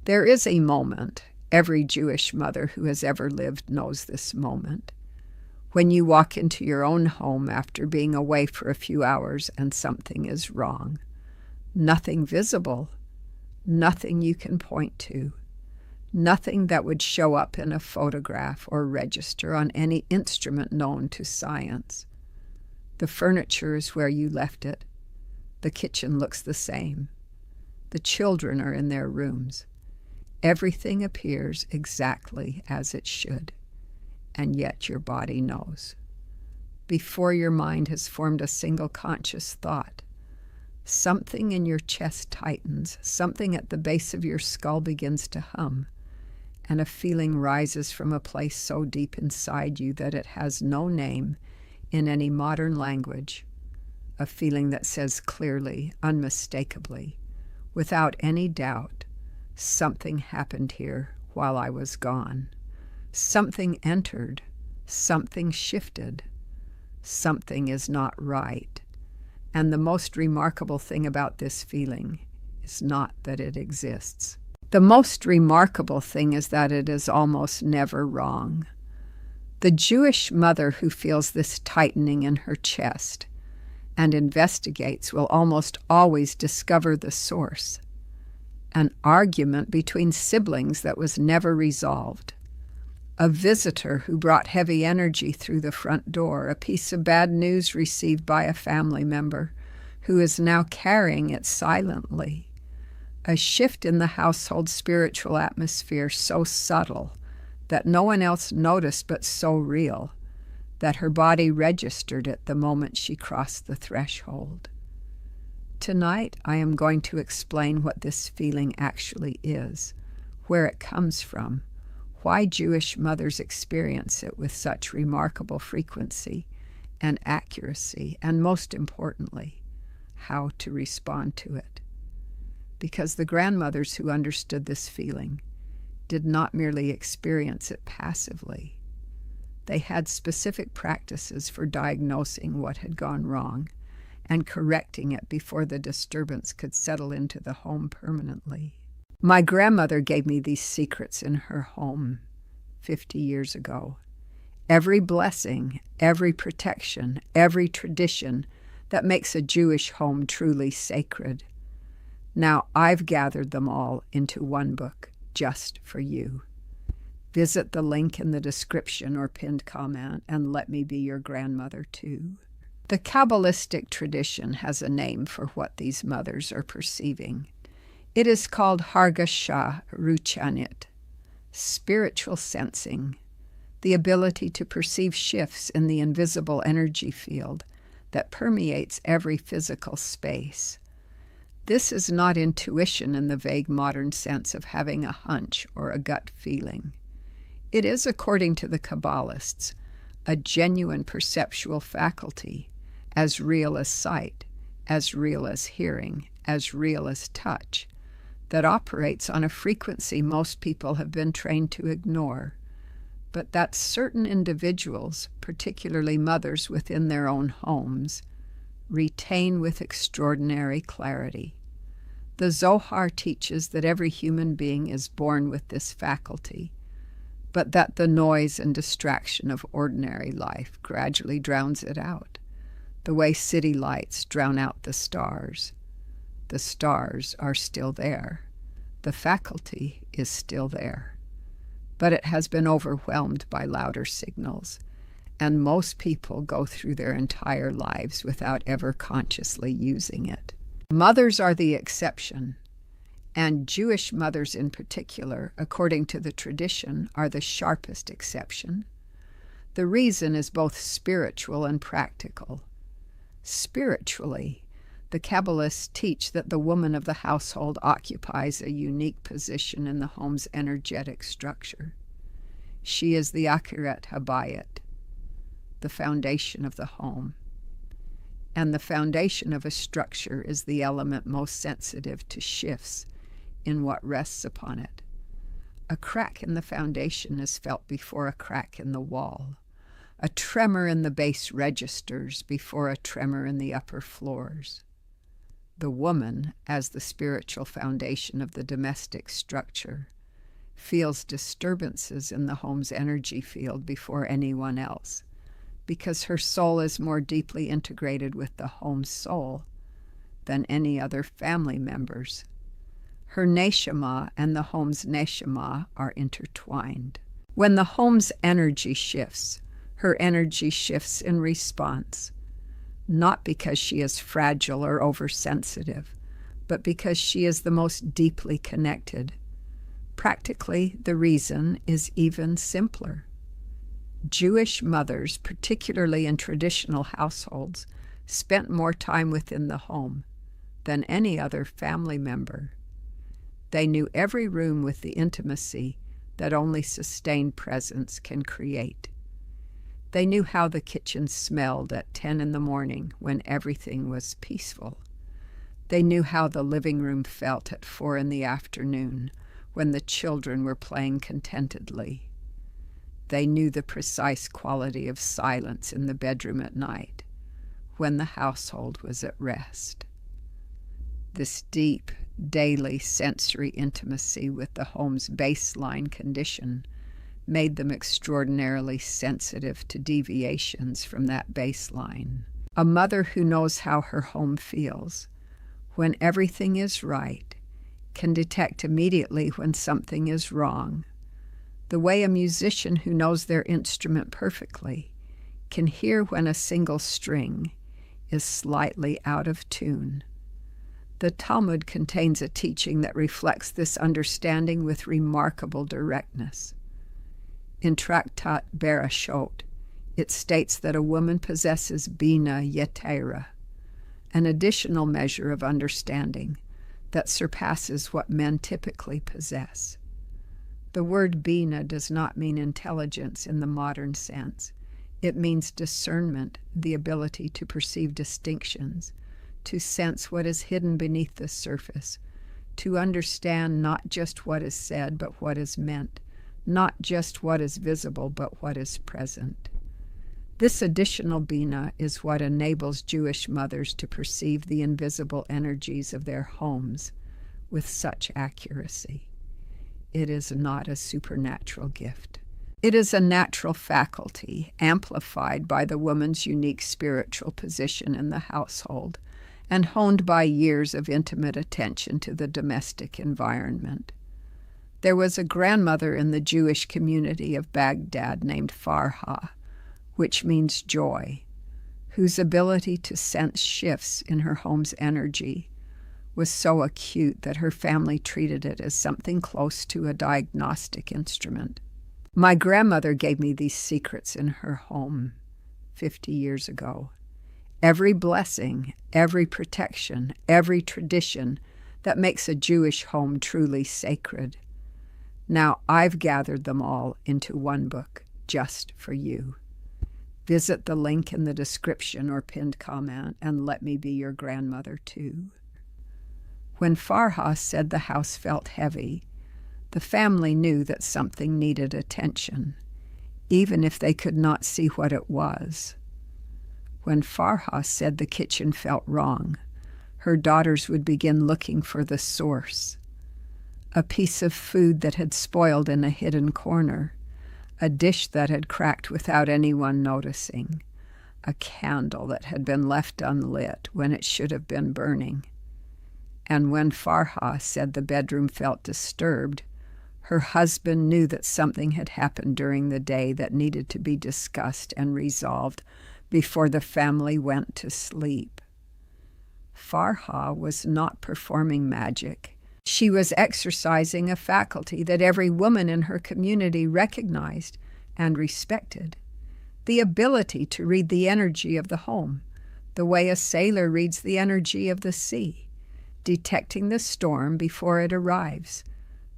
There is a moment, every Jewish mother who has ever lived knows this moment, when you walk into your own home after being away for a few hours and something is wrong. Nothing visible, nothing you can point to, nothing that would show up in a photograph or register on any instrument known to science. The furniture is where you left it. The kitchen looks the same. The children are in their rooms. Everything appears exactly as it should, and yet your body knows. Before your mind has formed a single conscious thought, something in your chest tightens, something at the base of your skull begins to hum, and a feeling rises from a place so deep inside you that it has no name in any modern language, a feeling that says clearly, unmistakably, without any doubt, something happened here while I was gone. Something entered, something shifted, something is not right. And the most remarkable thing about this feeling is not that it exists. The most remarkable thing is that it is almost never wrong. The Jewish mother who feels this tightening in her chest and investigates will almost always discover the source. An argument between siblings that was never resolved. A visitor who brought heavy energy through the front door, a piece of bad news received by a family member who is now carrying it silently. A shift in the household spiritual atmosphere so subtle that no one else noticed but so real that her body registered it the moment she crossed the threshold. Tonight, I am going to explain what this feeling actually is, where it comes from, why Jewish mothers experience it with such remarkable frequency and accuracy, and most importantly, how to respond to it. Because the grandmothers who understood this feeling did not merely experience it passively. They had specific practices for diagnosing what had gone wrong and correcting it before the disturbance could settle into the home permanently. My grandmother gave me these secrets in her home 50 years ago. Every blessing, every protection, every tradition that makes a Jewish home truly sacred. Now I've gathered them all into one book just for you. Visit the link in the description or pinned comment and let me be your grandmother too. The Kabbalistic tradition has a name for what these mothers are perceiving. It is called Hargasha Ruchanit, spiritual sensing, the ability to perceive shifts in the invisible energy field that permeates every physical space. This is not intuition in the vague modern sense of having a hunch or a gut feeling. It is, according to the Kabbalists, a genuine perceptual faculty, as real as sight, as real as hearing, as real as touch, that operates on a frequency most people have been trained to ignore, but that certain individuals, particularly mothers within their own homes, retain with extraordinary clarity. The Zohar teaches that every human being is born with this faculty, but that the noise and distraction of ordinary life gradually drowns it out, the way city lights drown out the stars. The stars are still there. The faculty is still there. But it has been overwhelmed by louder signals, and most people go through their entire lives without ever consciously using it. Mothers are the exception, and Jewish mothers in particular, according to the tradition, are the sharpest exception. The reason is both spiritual and practical. Spiritually, the Kabbalists teach that the woman of the household occupies a unique position in the home's energetic structure. She is the Akiret Habayit, the foundation of the home. And the foundation of a structure is the element most sensitive to shifts in what rests upon it. A crack in the foundation is felt before a crack in the wall. A tremor in the base registers before a tremor in the upper floors. The woman, as the spiritual foundation of the domestic structure, feels disturbances in the home's energy field before anyone else, because her soul is more deeply integrated with the home's soul than any other family members. Her neshama and the home's neshama are intertwined. When the home's energy shifts, her energy shifts in response, not because she is fragile or oversensitive, but because she is the most deeply connected. Practically, the reason is even simpler. Jewish mothers, particularly in traditional households, spent more time within the home than any other family member. They knew every room with the intimacy that only sustained presence can create. They knew how the kitchen smelled at 10 in the morning when everything was peaceful. They knew how the living room felt at 4 in the afternoon when the children were playing contentedly. They knew the precise quality of silence in the bedroom at night when the household was at rest. This deep, daily sensory intimacy with the home's baseline condition made them extraordinarily sensitive to deviations from that baseline. A mother who knows how her home feels when everything is right can detect immediately when something is wrong, the way a musician who knows their instrument perfectly can hear when a single string is slightly out of tune. The Talmud contains a teaching that reflects this understanding with remarkable directness. In Tractat Bereshot, it states that a woman possesses Bina Yetera, an additional measure of understanding that surpasses what men typically possess. The word Bina does not mean intelligence in the modern sense. It means discernment, the ability to perceive distinctions, to sense what is hidden beneath the surface, to understand not just what is said, but what is meant, not just what is visible, but what is present. This additional Bina is what enables Jewish mothers to perceive the invisible energies of their homes with such accuracy. It is not a supernatural gift. It is a natural faculty amplified by the woman's unique spiritual position in the household and honed by years of intimate attention to the domestic environment. There was a grandmother in the Jewish community of Baghdad named Farha, which means joy, whose ability to sense shifts in her home's energy was so acute that her family treated it as something close to a diagnostic instrument. My grandmother gave me these secrets in her home 50 years ago. Every blessing, every protection, every tradition that makes a Jewish home truly sacred. Now I've gathered them all into one book just for you. Visit the link in the description or pinned comment and let me be your grandmother too. When Farha said the house felt heavy, the family knew that something needed attention, even if they could not see what it was. When Farha said the kitchen felt wrong, her daughters would begin looking for the source. A piece of food that had spoiled in a hidden corner, a dish that had cracked without anyone noticing, a candle that had been left unlit when it should have been burning. And when Farha said the bedroom felt disturbed, her husband knew that something had happened during the day that needed to be discussed and resolved before the family went to sleep. Farha was not performing magic. She was exercising a faculty that every woman in her community recognized and respected, the ability to read the energy of the home, the way a sailor reads the energy of the sea, detecting the storm before it arrives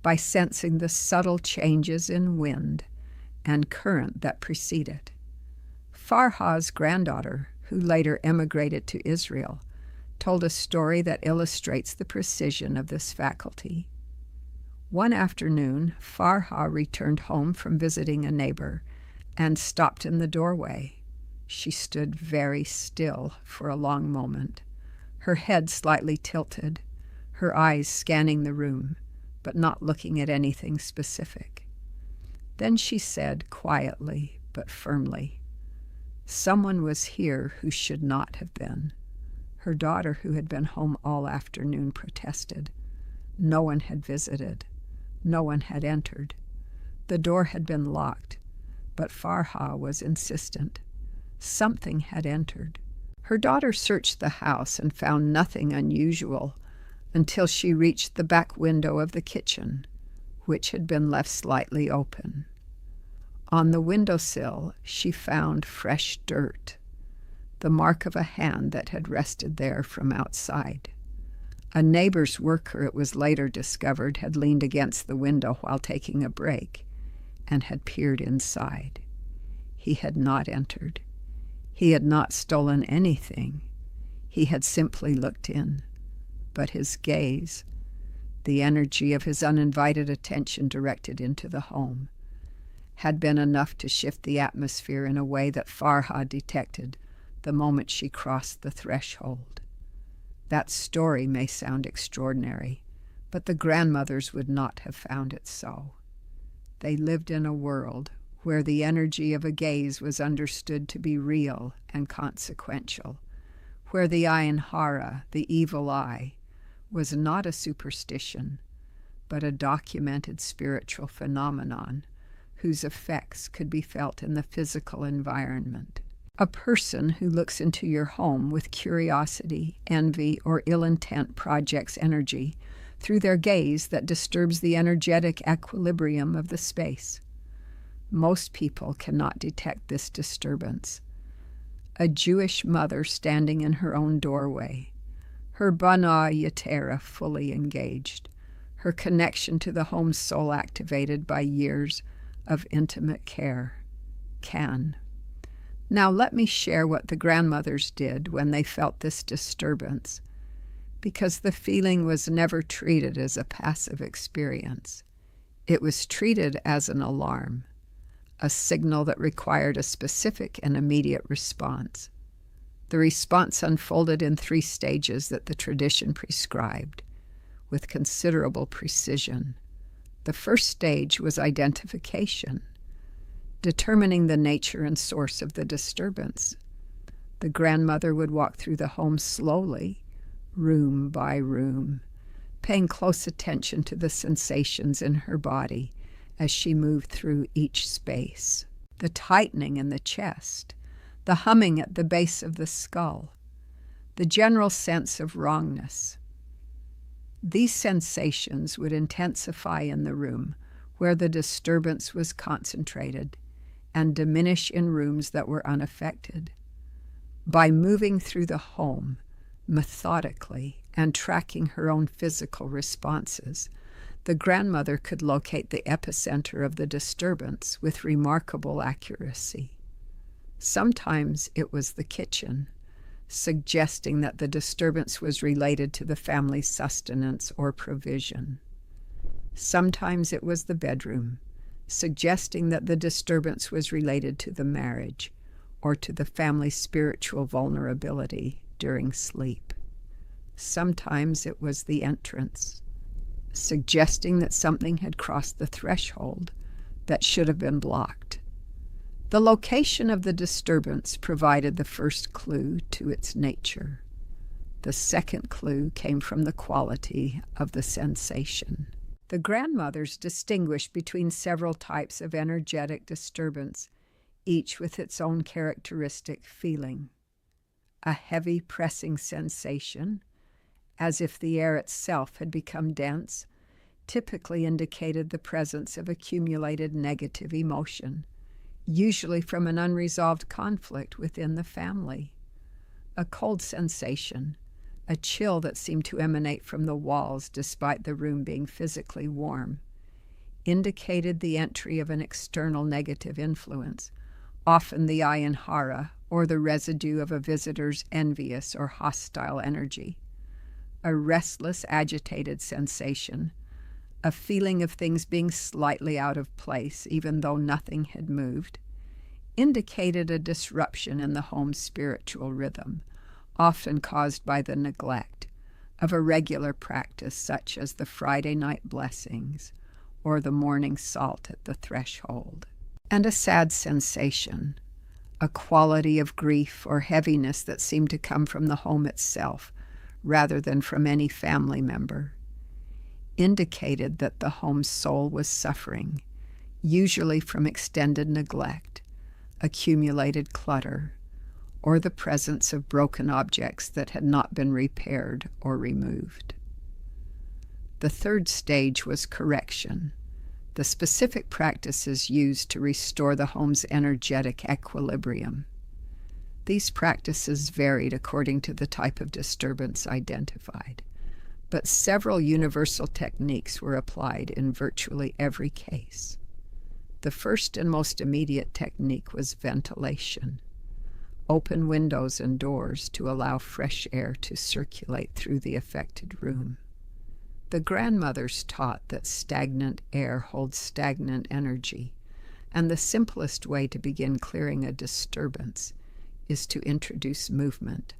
by sensing the subtle changes in wind and current that precede it. Farha's granddaughter, who later emigrated to Israel, told a story that illustrates the precision of this faculty. One afternoon, Farha returned home from visiting a neighbor and stopped in the doorway. She stood very still for a long moment, her head slightly tilted, her eyes scanning the room, but not looking at anything specific. Then she said, quietly but firmly, "Someone was here who should not have been." Her daughter, who had been home all afternoon, protested. No one had visited. No one had entered. The door had been locked, but Farha was insistent. Something had entered. Her daughter searched the house and found nothing unusual until she reached the back window of the kitchen, which had been left slightly open. On the windowsill, she found fresh dirt, the mark of a hand that had rested there from outside. A neighbor's worker, it was later discovered, had leaned against the window while taking a break and had peered inside. He had not entered. He had not stolen anything. He had simply looked in. But his gaze, the energy of his uninvited attention directed into the home, had been enough to shift the atmosphere in a way that Farha detected the moment she crossed the threshold. That story may sound extraordinary, but the grandmothers would not have found it so. They lived in a world where the energy of a gaze was understood to be real and consequential, where the ayin hara, the evil eye, was not a superstition, but a documented spiritual phenomenon whose effects could be felt in the physical environment. A person who looks into your home with curiosity, envy, or ill intent projects energy through their gaze that disturbs the energetic equilibrium of the space. Most people cannot detect this disturbance. A Jewish mother standing in her own doorway, her Bana Yetera fully engaged, her connection to the home soul activated by years of intimate care, can. Now let me share what the grandmothers did when they felt this disturbance, because the feeling was never treated as a passive experience. It was treated as an alarm, a signal that required a specific and immediate response. The response unfolded in 3 stages that the tradition prescribed, with considerable precision. The first stage was identification, determining the nature and source of the disturbance. The grandmother would walk through the home slowly, room by room, paying close attention to the sensations in her body as she moved through each space. The tightening in the chest, the humming at the base of the skull, the general sense of wrongness. These sensations would intensify in the room where the disturbance was concentrated and diminish in rooms that were unaffected. By moving through the home methodically and tracking her own physical responses, the grandmother could locate the epicenter of the disturbance with remarkable accuracy. Sometimes it was the kitchen, suggesting that the disturbance was related to the family's sustenance or provision. Sometimes it was the bedroom, suggesting that the disturbance was related to the marriage or to the family's spiritual vulnerability during sleep. Sometimes it was the entrance, suggesting that something had crossed the threshold that should have been blocked. The location of the disturbance provided the first clue to its nature. The second clue came from the quality of the sensation. The grandmothers distinguished between several types of energetic disturbance, each with its own characteristic feeling. A heavy pressing sensation, as if the air itself had become dense, typically indicated the presence of accumulated negative emotion, usually from an unresolved conflict within the family. A cold sensation, a chill that seemed to emanate from the walls despite the room being physically warm, indicated the entry of an external negative influence, often the ayin hara, or the residue of a visitor's envious or hostile energy. A restless, agitated sensation, a feeling of things being slightly out of place, even though nothing had moved, indicated a disruption in the home's spiritual rhythm, often caused by the neglect of a regular practice such as the Friday night blessings or the morning salt at the threshold. And a sad sensation, a quality of grief or heaviness that seemed to come from the home itself rather than from any family member, indicated that the home's soul was suffering, usually from extended neglect, accumulated clutter, or the presence of broken objects that had not been repaired or removed. The third stage was correction, the specific practices used to restore the home's energetic equilibrium. These practices varied according to the type of disturbance identified, but several universal techniques were applied in virtually every case. The first and most immediate technique was ventilation. Open windows and doors to allow fresh air to circulate through the affected room. The grandmothers taught that stagnant air holds stagnant energy, and the simplest way to begin clearing a disturbance is to introduce movement,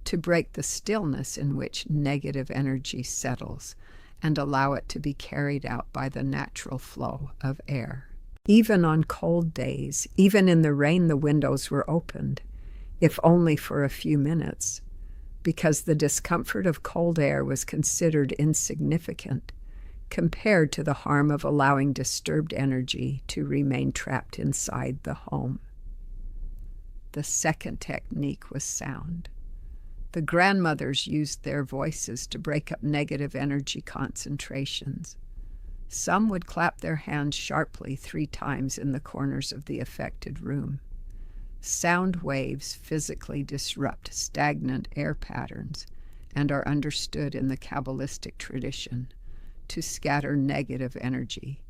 to break the stillness in which negative energy settles and allow it to be carried out by the natural flow of air. Even on cold days, even in the rain, the windows were opened, if only for a few minutes, because the discomfort of cold air was considered insignificant compared to the harm of allowing disturbed energy to remain trapped inside the home. The second technique was sound. The grandmothers used their voices to break up negative energy concentrations. Some would clap their hands sharply 3 times in the corners of the affected room. Sound waves physically disrupt stagnant air patterns and are understood in the Kabbalistic tradition to scatter negative energy,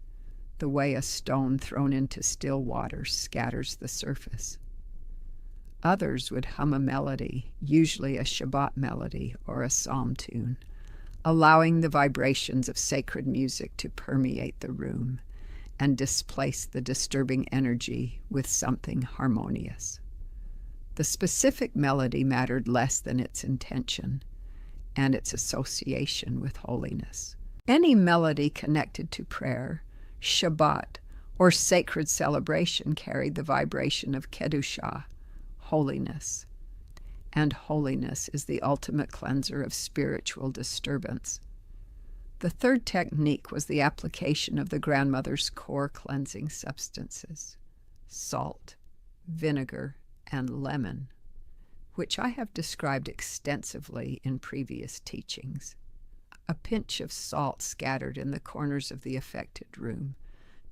the way a stone thrown into still water scatters the surface. Others would hum a melody, usually a Shabbat melody or a psalm tune, allowing the vibrations of sacred music to permeate the room and displace the disturbing energy with something harmonious. The specific melody mattered less than its intention and its association with holiness. Any melody connected to prayer, Shabbat, or sacred celebration carried the vibration of Kedushah, holiness. And holiness is the ultimate cleanser of spiritual disturbance. The third technique was the application of the grandmother's core cleansing substances, salt, vinegar, and lemon, which I have described extensively in previous teachings. A pinch of salt scattered in the corners of the affected room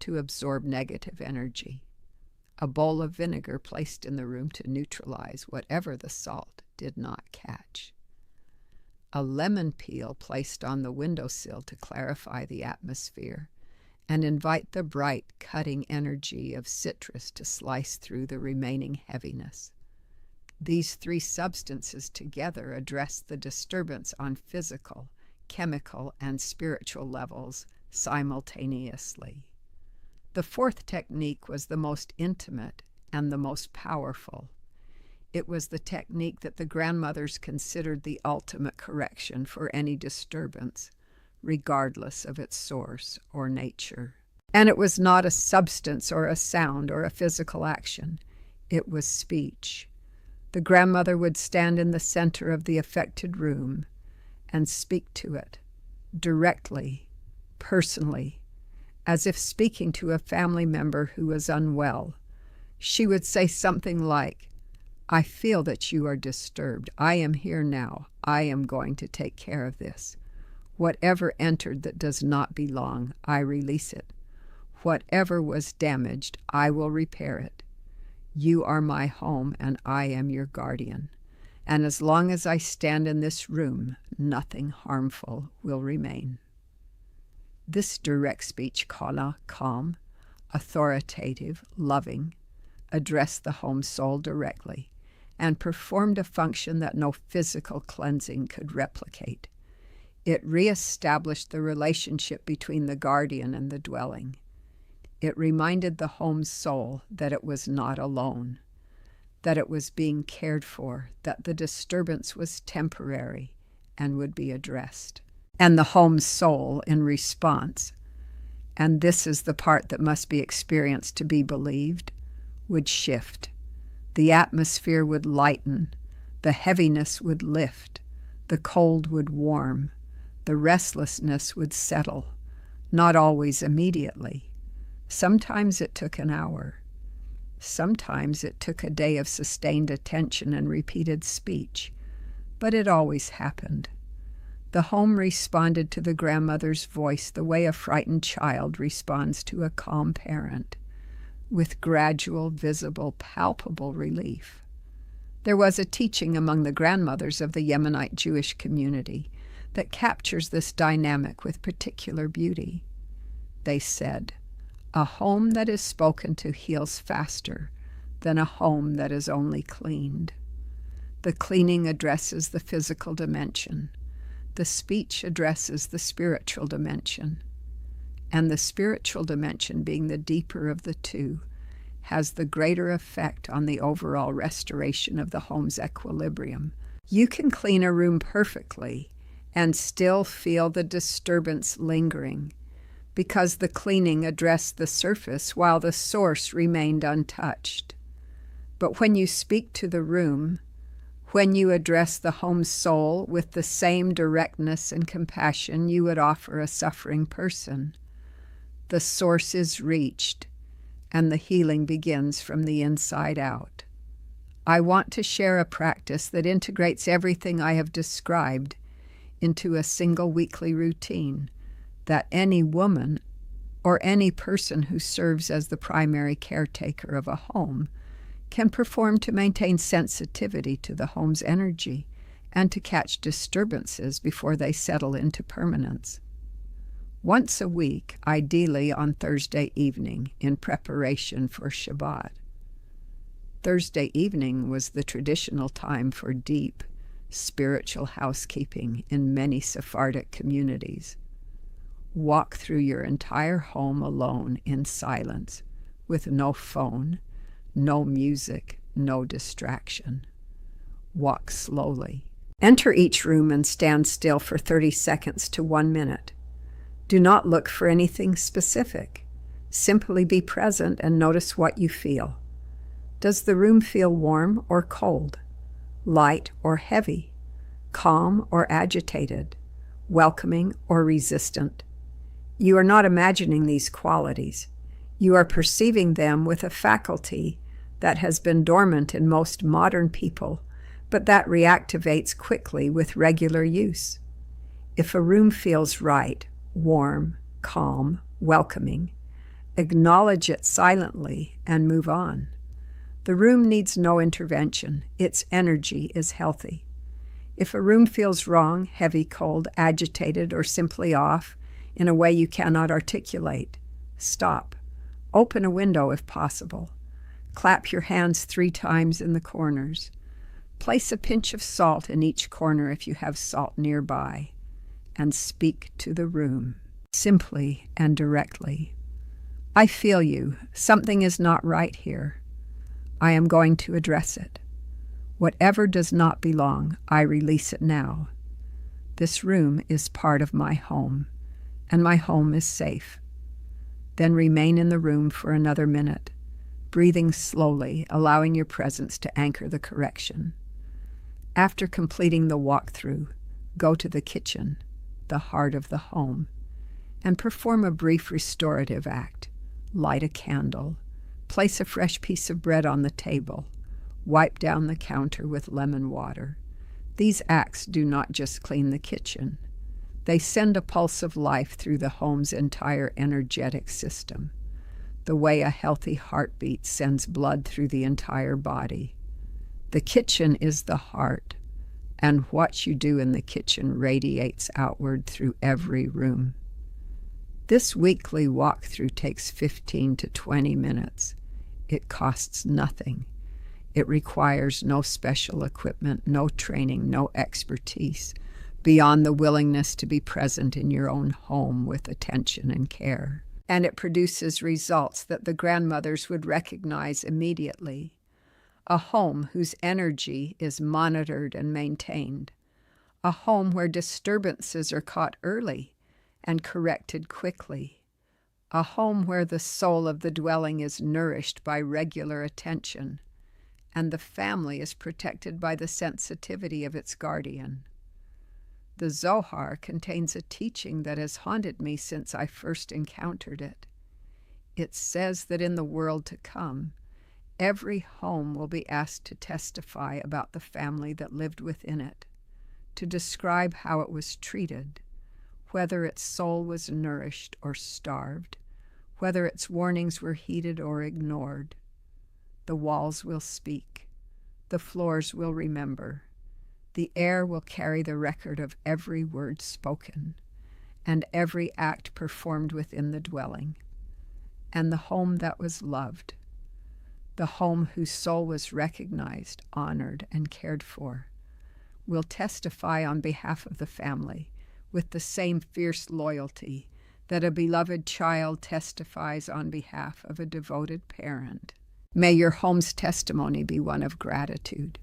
to absorb negative energy. A bowl of vinegar placed in the room to neutralize whatever the salt did not catch. A lemon peel placed on the windowsill to clarify the atmosphere and invite the bright, cutting energy of citrus to slice through the remaining heaviness. These 3 substances together address the disturbance on physical, chemical, and spiritual levels simultaneously. The fourth technique was the most intimate and the most powerful. It was the technique that the grandmothers considered the ultimate correction for any disturbance, regardless of its source or nature. And it was not a substance or a sound or a physical action. It was speech. The grandmother would stand in the center of the affected room and speak to it, directly, personally, as if speaking to a family member who was unwell. She would say something like, "I feel that you are disturbed. I am here now. I am going to take care of this. Whatever entered that does not belong, I release it. Whatever was damaged, I will repair it. You are my home, and I am your guardian. And as long as I stand in this room, nothing harmful will remain." This direct speech, kala, calm, authoritative, loving, addressed the home soul directly and performed a function that no physical cleansing could replicate. It reestablished the relationship between the guardian and the dwelling. It reminded the home soul that it was not alone, that it was being cared for, that the disturbance was temporary and would be addressed. And the home's soul in response, and this is the part that must be experienced to be believed, would shift. The atmosphere would lighten, the heaviness would lift, the cold would warm, the restlessness would settle, not always immediately. Sometimes it took an hour. Sometimes it took a day of sustained attention and repeated speech, but it always happened. The home responded to the grandmother's voice the way a frightened child responds to a calm parent, with gradual, visible, palpable relief. There was a teaching among the grandmothers of the Yemenite Jewish community that captures this dynamic with particular beauty. They said, "A home that is spoken to heals faster than a home that is only cleaned." The cleaning addresses the physical dimension. The speech addresses the spiritual dimension. And the spiritual dimension, being the deeper of the two, has the greater effect on the overall restoration of the home's equilibrium. You can clean a room perfectly and still feel the disturbance lingering, because the cleaning addressed the surface while the source remained untouched. But when you speak to the room, when you address the home soul with the same directness and compassion you would offer a suffering person, the source is reached, and the healing begins from the inside out. I want to share a practice that integrates everything I have described into a single weekly routine that any woman or any person who serves as the primary caretaker of a home can perform to maintain sensitivity to the home's energy and to catch disturbances before they settle into permanence. Once a week, ideally on Thursday evening in preparation for Shabbat. Thursday evening was the traditional time for deep, spiritual housekeeping in many Sephardic communities. Walk through your entire home alone in silence, with no phone, no music, no distraction. Walk slowly. Enter each room and stand still for 30 seconds to 1 minute. Do not look for anything specific. Simply be present and notice what you feel. Does the room feel warm or cold? Light or heavy? Calm or agitated? Welcoming or resistant? You are not imagining these qualities. You are perceiving them with a faculty that has been dormant in most modern people, but that reactivates quickly with regular use. If a room feels right, warm, calm, welcoming, acknowledge it silently and move on. The room needs no intervention. Its energy is healthy. If a room feels wrong, heavy, cold, agitated, or simply off in a way you cannot articulate, stop. Open a window if possible. Clap your hands 3 times in the corners. Place a pinch of salt in each corner if you have salt nearby, and speak to the room, simply and directly. I feel you. Something is not right here. I am going to address it. Whatever does not belong, I release it now. This room is part of my home, and my home is safe. Then remain in the room for another minute, breathing slowly, allowing your presence to anchor the correction. After completing the walkthrough, go to the kitchen, the heart of the home, and perform a brief restorative act. Light a candle, place a fresh piece of bread on the table, wipe down the counter with lemon water. These acts do not just clean the kitchen. They send a pulse of life through the home's entire energetic system, the way a healthy heartbeat sends blood through the entire body. The kitchen is the heart, and what you do in the kitchen radiates outward through every room. This weekly walkthrough takes 15 to 20 minutes. It costs nothing. It requires no special equipment, no training, no expertise, beyond the willingness to be present in your own home with attention and care. And it produces results that the grandmothers would recognize immediately. a home whose energy is monitored and maintained, a home where disturbances are caught early and corrected quickly, a home where the soul of the dwelling is nourished by regular attention, and the family is protected by the sensitivity of its guardian. The Zohar contains a teaching that has haunted me since I first encountered it. It says that in the world to come, every home will be asked to testify about the family that lived within it, to describe how it was treated, whether its soul was nourished or starved, whether its warnings were heeded or ignored. The walls will speak. The floors will remember. The air will carry the record of every word spoken and every act performed within the dwelling. And the home that was loved, the home whose soul was recognized, honored, and cared for, will testify on behalf of the family with the same fierce loyalty that a beloved child testifies on behalf of a devoted parent. May your home's testimony be one of gratitude.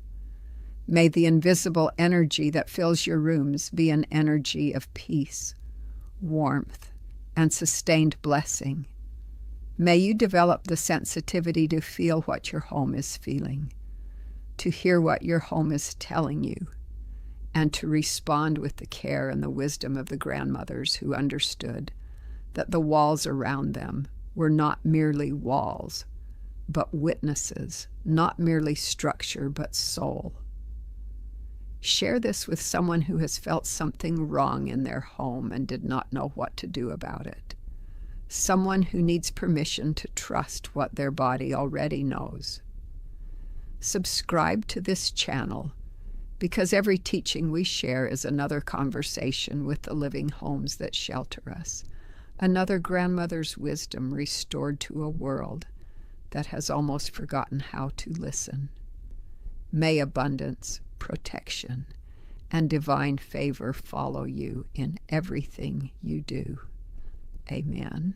May the invisible energy that fills your rooms be an energy of peace, warmth, and sustained blessing. May you develop the sensitivity to feel what your home is feeling, to hear what your home is telling you, and to respond with the care and the wisdom of the grandmothers who understood that the walls around them were not merely walls, but witnesses, not merely structure, but soul. Share this with someone who has felt something wrong in their home and did not know what to do about it. Someone who needs permission to trust what their body already knows. Subscribe to this channel, because every teaching we share is another conversation with the living homes that shelter us, another grandmother's wisdom restored to a world that has almost forgotten how to listen. May abundance, protection, and divine favor follow you in everything you do. Amen.